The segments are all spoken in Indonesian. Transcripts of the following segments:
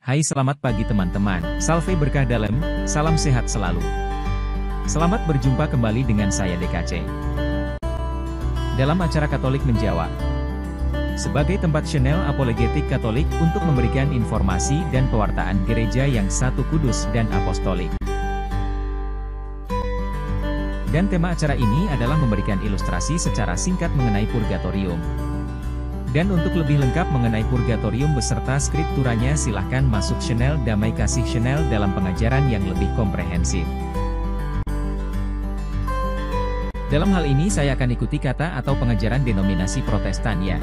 Hai, selamat pagi teman-teman, salve berkah dalam, salam sehat selalu. Selamat berjumpa kembali dengan saya DKC. Dalam acara Katolik Menjawab. Sebagai tempat channel apologetik Katolik untuk memberikan informasi dan pewartaan gereja yang satu kudus dan apostolik. Dan tema acara ini adalah memberikan ilustrasi secara singkat mengenai purgatorium. Dan untuk lebih lengkap mengenai purgatorium beserta skripturanya silahkan masuk channel Damai Kasih Channel dalam pengajaran yang lebih komprehensif. Dalam hal ini saya akan ikuti kata atau pengajaran denominasi Protestan ya.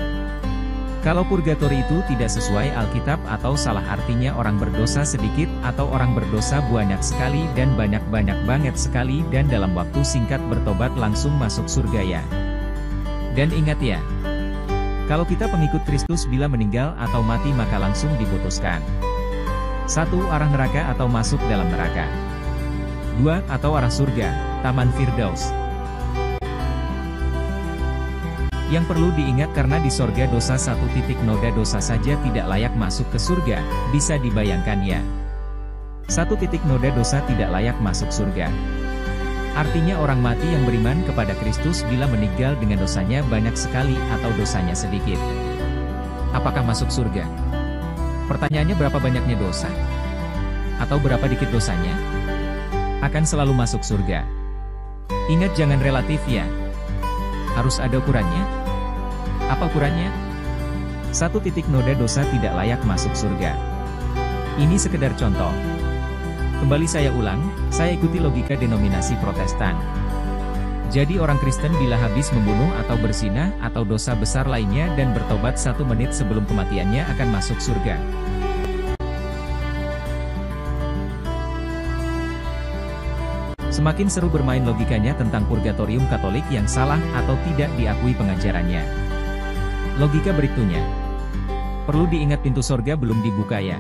Kalau purgatori itu tidak sesuai Alkitab atau salah artinya orang berdosa sedikit atau orang berdosa banyak sekali dan banyak banget sekali dan dalam waktu singkat bertobat langsung masuk surga ya. Dan ingat ya, kalau kita pengikut Kristus bila meninggal atau mati maka langsung diputuskan. 1. Arah neraka atau masuk dalam neraka. 2. Atau arah surga, Taman Firdaus. Yang perlu diingat karena di sorga dosa satu titik noda dosa saja tidak layak masuk ke surga, bisa dibayangkan ya. Satu titik noda dosa tidak layak masuk surga. Artinya orang mati yang beriman kepada Kristus bila meninggal dengan dosanya banyak sekali atau dosanya sedikit. Apakah masuk surga? Pertanyaannya berapa banyaknya dosa? Atau berapa dikit dosanya? Akan selalu masuk surga. Ingat jangan relatif ya. Harus ada ukurannya. Apa ukurannya? Satu titik noda dosa tidak layak masuk surga. Ini sekedar contoh. Kembali saya ulang, saya ikuti logika denominasi Protestan. Jadi orang Kristen bila habis membunuh atau berzina atau dosa besar lainnya dan bertobat 1 menit sebelum kematiannya akan masuk surga. Semakin seru bermain logikanya tentang purgatorium Katolik yang salah atau tidak diakui pengajarannya. Logika berikutnya. Perlu diingat pintu sorga belum dibuka ya.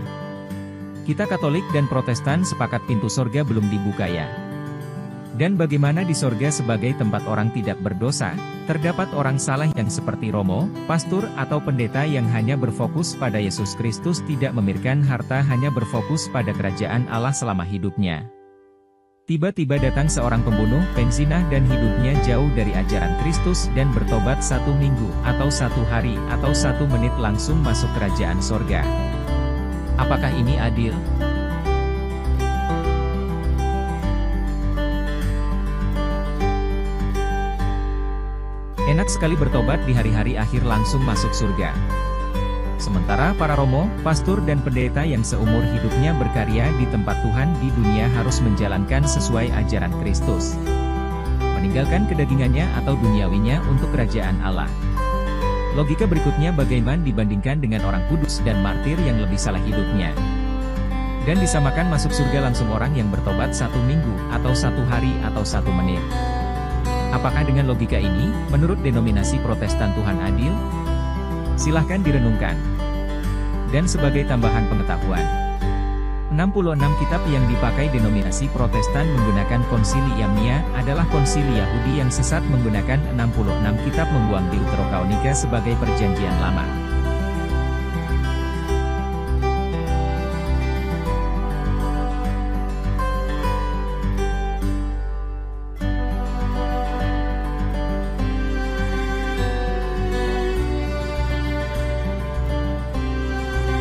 Kita Katolik dan Protestan sepakat pintu sorga belum dibuka ya. Dan bagaimana di sorga sebagai tempat orang tidak berdosa, terdapat orang salah yang seperti romo, pastor atau pendeta yang hanya berfokus pada Yesus Kristus tidak memikirkan harta hanya berfokus pada kerajaan Allah selama hidupnya. Tiba-tiba datang seorang pembunuh, penzina dan hidupnya jauh dari ajaran Kristus dan bertobat 1 minggu, atau 1 hari, atau 1 menit langsung masuk kerajaan sorga. Apakah ini adil? Enak sekali bertobat di hari-hari akhir langsung masuk surga. Sementara para romo, pastor dan pendeta yang seumur hidupnya berkarya di tempat Tuhan di dunia harus menjalankan sesuai ajaran Kristus. Meninggalkan kedagingannya atau duniawinya untuk kerajaan Allah. Logika berikutnya bagaimana dibandingkan dengan orang kudus dan martir yang lebih salah hidupnya. Dan disamakan masuk surga langsung orang yang bertobat 1 minggu, atau 1 hari, atau 1 menit. Apakah dengan logika ini, menurut denominasi Protestan Tuhan adil? Silahkan direnungkan. Dan sebagai tambahan pengetahuan, 66 kitab yang dipakai denominasi Protestan menggunakan konsili Yamnia adalah konsili Yahudi yang sesat menggunakan 66 kitab membuang Deuterokanonika sebagai perjanjian lama.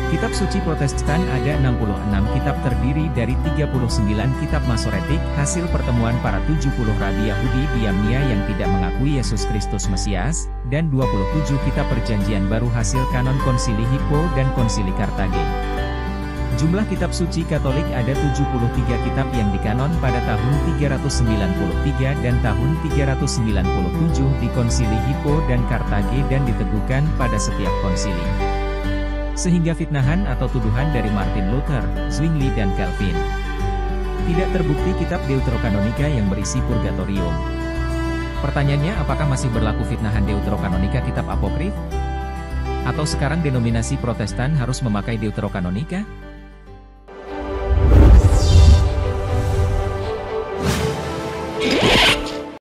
Kitab suci Protestan ada 66 kitab terdiri dari 39 kitab Masoretik hasil pertemuan para 70 rabi Yahudi di Yamnia yang tidak mengakui Yesus Kristus Mesias, dan 27 kitab perjanjian baru hasil kanon konsili Hippo dan konsili Kartage. Jumlah kitab suci Katolik ada 73 kitab yang dikanon pada tahun 393 dan tahun 397 di konsili Hippo dan Kartage dan diteguhkan pada setiap konsili. Sehingga fitnahan atau tuduhan dari Martin Luther, Zwingli dan Calvin. Tidak terbukti kitab Deuterokanonika yang berisi purgatorium. Pertanyaannya apakah masih berlaku fitnahan Deuterokanonika kitab apokrif? Atau sekarang denominasi Protestan harus memakai Deuterokanonika?